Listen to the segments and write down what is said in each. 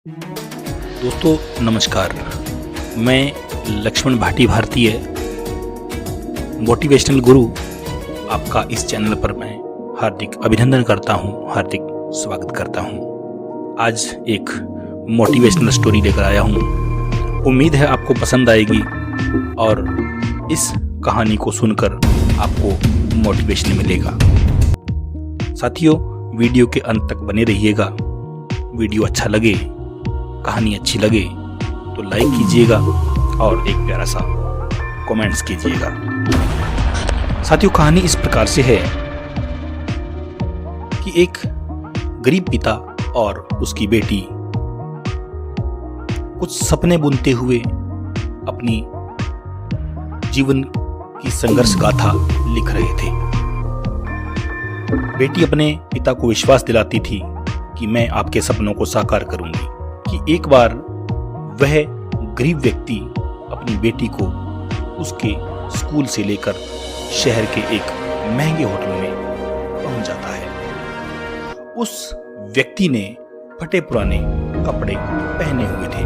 दोस्तों नमस्कार। मैं लक्ष्मण भाटी भारतीय मोटिवेशनल गुरु आपका इस चैनल पर मैं हार्दिक अभिनंदन करता हूं, हार्दिक स्वागत करता हूं। आज एक मोटिवेशनल स्टोरी लेकर आया हूं। उम्मीद है आपको पसंद आएगी और इस कहानी को सुनकर आपको मोटिवेशन मिलेगा। साथियों, वीडियो के अंत तक बने रहिएगा। वीडियो अच्छा लगे, कहानी अच्छी लगे तो लाइक कीजिएगा और एक प्यारा सा कमेंट्स कीजिएगा। साथियों, कहानी इस प्रकार से है कि एक गरीब पिता और उसकी बेटी कुछ सपने बुनते हुए अपनी जीवन की संघर्ष गाथा लिख रहे थे। बेटी अपने पिता को विश्वास दिलाती थी कि मैं आपके सपनों को साकार करूंगी। कि एक बार वह गरीब व्यक्ति अपनी बेटी को उसके स्कूल से लेकर शहर के एक महंगे होटल में पहुंच जाता है। उस व्यक्ति ने फटे पुराने कपड़े पहने हुए थे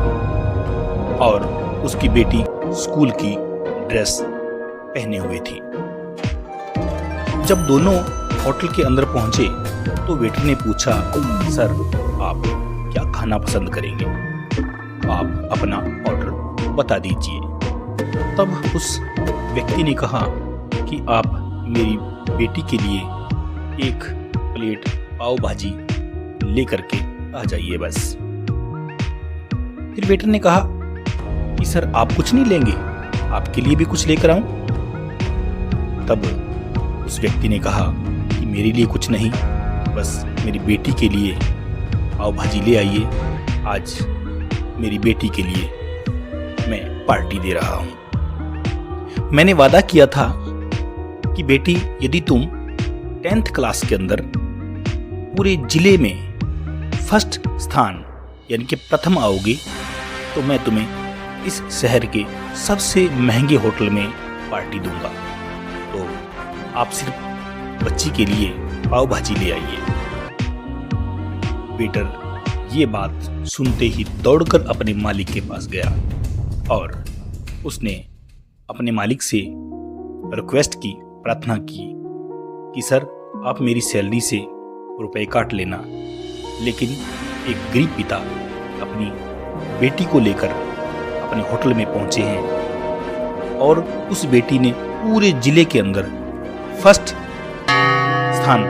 और उसकी बेटी स्कूल की ड्रेस पहने हुए थी। जब दोनों होटल के अंदर पहुंचे तो वेटर ने पूछा, सर आप क्या खाना पसंद करेंगे? आप अपना ऑर्डर बता दीजिए। तब उस व्यक्ति ने कहा कि आप मेरी बेटी के लिए एक प्लेट पाव भाजी लेकर के आ जाइए बस। फिर वेटर ने कहा कि सर आप कुछ नहीं लेंगे, आपके लिए भी कुछ लेकर आऊं? तब उस व्यक्ति ने कहा कि मेरे लिए कुछ नहीं, बस मेरी बेटी के लिए पाव भाजी ले आइए। आज मेरी बेटी के लिए मैं पार्टी दे रहा हूं। मैंने वादा किया था कि बेटी यदि तुम 10th क्लास के अंदर पूरे जिले में फर्स्ट स्थान यानी कि प्रथम आओगे तो मैं तुम्हें इस शहर के सबसे महंगे होटल में पार्टी दूंगा। तो आप सिर्फ बच्ची के लिए पाव भाजी ले आइए। वेटर ये बात सुनते ही दौड़कर अपने मालिक के पास गया और उसने अपने मालिक से रिक्वेस्ट की, प्रार्थना की कि सर आप मेरी सैलरी से रुपए काट लेना, लेकिन एक गरीब पिता अपनी बेटी को लेकर अपने होटल में पहुंचे हैं और उस बेटी ने पूरे जिले के अंदर फर्स्ट स्थान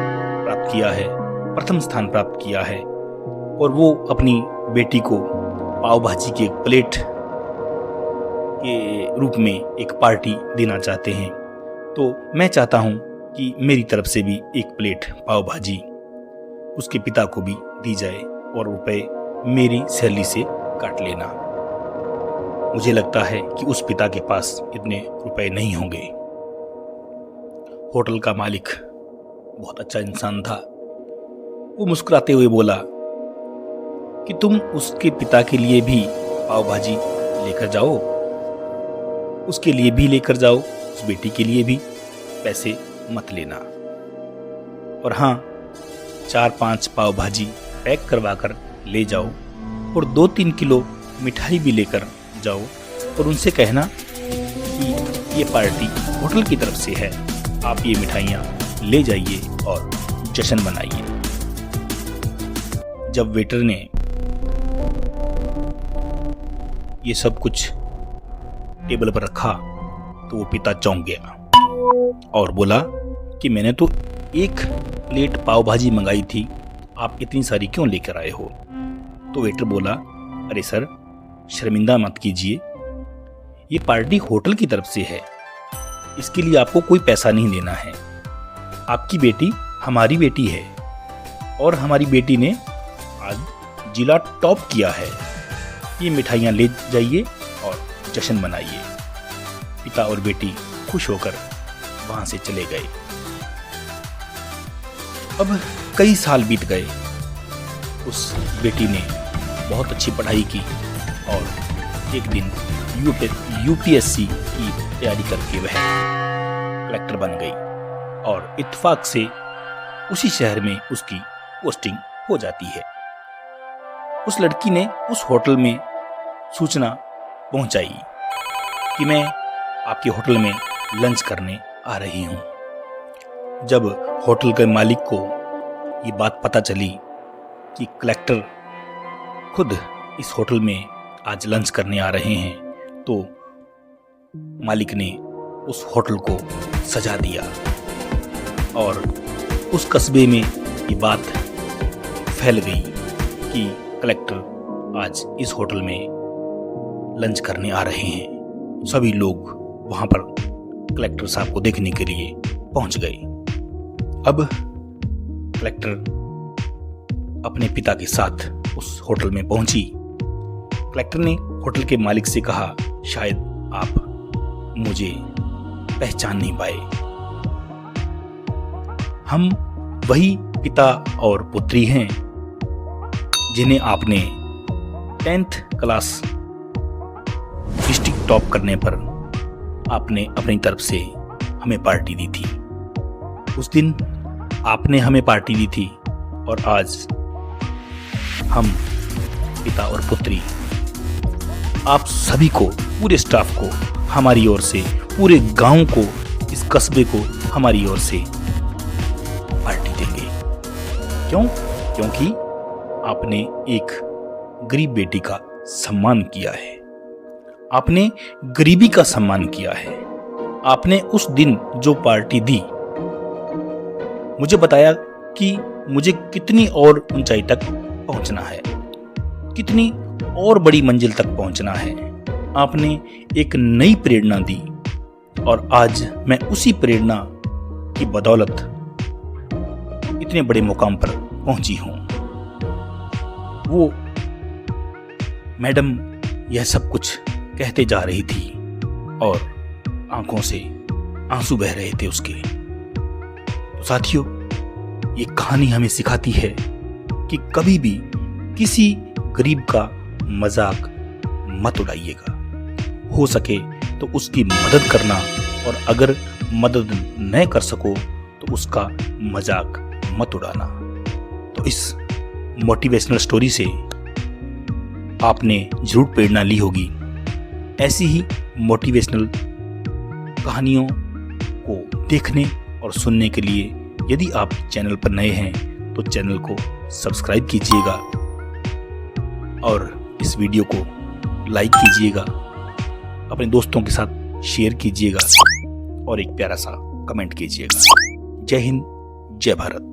प्राप्त किया है, प्रथम स्थान प्राप्त किया है और वो अपनी बेटी को पाव भाजी की एक प्लेट के रूप में एक पार्टी देना चाहते हैं। तो मैं चाहता हूं कि मेरी तरफ से भी एक प्लेट पाव भाजी उसके पिता को भी दी जाए और रुपए मेरी सैलरी से काट लेना। मुझे लगता है कि उस पिता के पास इतने रुपए नहीं होंगे। होटल का मालिक बहुत अच्छा इंसान था। वो मुस्कुराते हुए बोला कि तुम उसके पिता के लिए भी पाव भाजी लेकर जाओ, उसके लिए भी लेकर जाओ, उस बेटी के लिए भी, पैसे मत लेना। और हाँ, 4-5 पाव भाजी पैक करवा कर ले जाओ और 2-3 किलो मिठाई भी लेकर जाओ और उनसे कहना कि ये पार्टी होटल की तरफ से है, आप ये मिठाइयाँ ले जाइए और जश्न मनाइए। जब वेटर ने ये सब कुछ टेबल पर रखा तो वो पिता चौंक गया और बोला कि मैंने तो एक प्लेट पाव भाजी मंगाई थी, आप इतनी सारी क्यों लेकर आए हो? तो वेटर बोला, अरे सर शर्मिंदा मत कीजिए, ये पार्टी होटल की तरफ से है, इसके लिए आपको कोई पैसा नहीं देना है। आपकी बेटी हमारी बेटी है और हमारी बेटी ने आज जिला टॉप किया है। ये मिठाइयाँ ले जाइए और जश्न मनाइए। पिता और बेटी खुश होकर वहां से चले गए। अब कई साल बीत गए। उस बेटी ने बहुत अच्छी पढ़ाई की और एक दिन यूपीएससी की तैयारी करके वह कलेक्टर बन गई और इत्तेफाक से उसी शहर में उसकी पोस्टिंग हो जाती है। उस लड़की ने उस होटल में सूचना पहुंचाई कि मैं आपके होटल में लंच करने आ रही हूं। जब होटल के मालिक को ये बात पता चली कि कलेक्टर खुद इस होटल में आज लंच करने आ रहे हैं, तो मालिक ने उस होटल को सजा दिया और उस कस्बे में ये बात फैल गई कि कलेक्टर आज इस होटल में लंच करने आ रहे हैं। सभी लोग वहां पर कलेक्टर साहब को देखने के लिए पहुंच गए। अब कलेक्टर अपने पिता के साथ उस होटल में पहुंची। कलेक्टर ने होटल के मालिक से कहा, शायद आप मुझे पहचान नहीं पाए। हम वही पिता और पुत्री हैं जिन्हें आपने 10th क्लास डिस्ट्रिक्ट टॉप करने पर आपने अपनी तरफ से हमें पार्टी दी थी। उस दिन आपने हमें पार्टी दी थी और आज हम पिता और पुत्री आप सभी को, पूरे स्टाफ को हमारी ओर से, पूरे गांव को, इस कस्बे को हमारी ओर से पार्टी देंगे। क्यों? क्योंकि आपने एक गरीब बेटी का सम्मान किया है, आपने गरीबी का सम्मान किया है। आपने उस दिन जो पार्टी दी, मुझे बताया कि मुझे कितनी और ऊंचाई तक पहुंचना है, कितनी और बड़ी मंजिल तक पहुंचना है। आपने एक नई प्रेरणा दी और आज मैं उसी प्रेरणा की बदौलत इतने बड़े मुकाम पर पहुंची हूं। वो मैडम यह सब कुछ कहते जा रही थी और आंखों से आंसू बह रहे थे उसके। तो साथियों, ये कहानी हमें सिखाती है कि कभी भी किसी गरीब का मजाक मत उड़ाइएगा। हो सके तो उसकी मदद करना, और अगर मदद न कर सको तो उसका मजाक मत उड़ाना। तो इस मोटिवेशनल स्टोरी से आपने जरूर प्रेरणा ली होगी। ऐसी ही मोटिवेशनल कहानियों को देखने और सुनने के लिए यदि आप चैनल पर नए हैं तो चैनल को सब्सक्राइब कीजिएगा और इस वीडियो को लाइक कीजिएगा, अपने दोस्तों के साथ शेयर कीजिएगा और एक प्यारा सा कमेंट कीजिएगा। जय हिंद, जय भारत।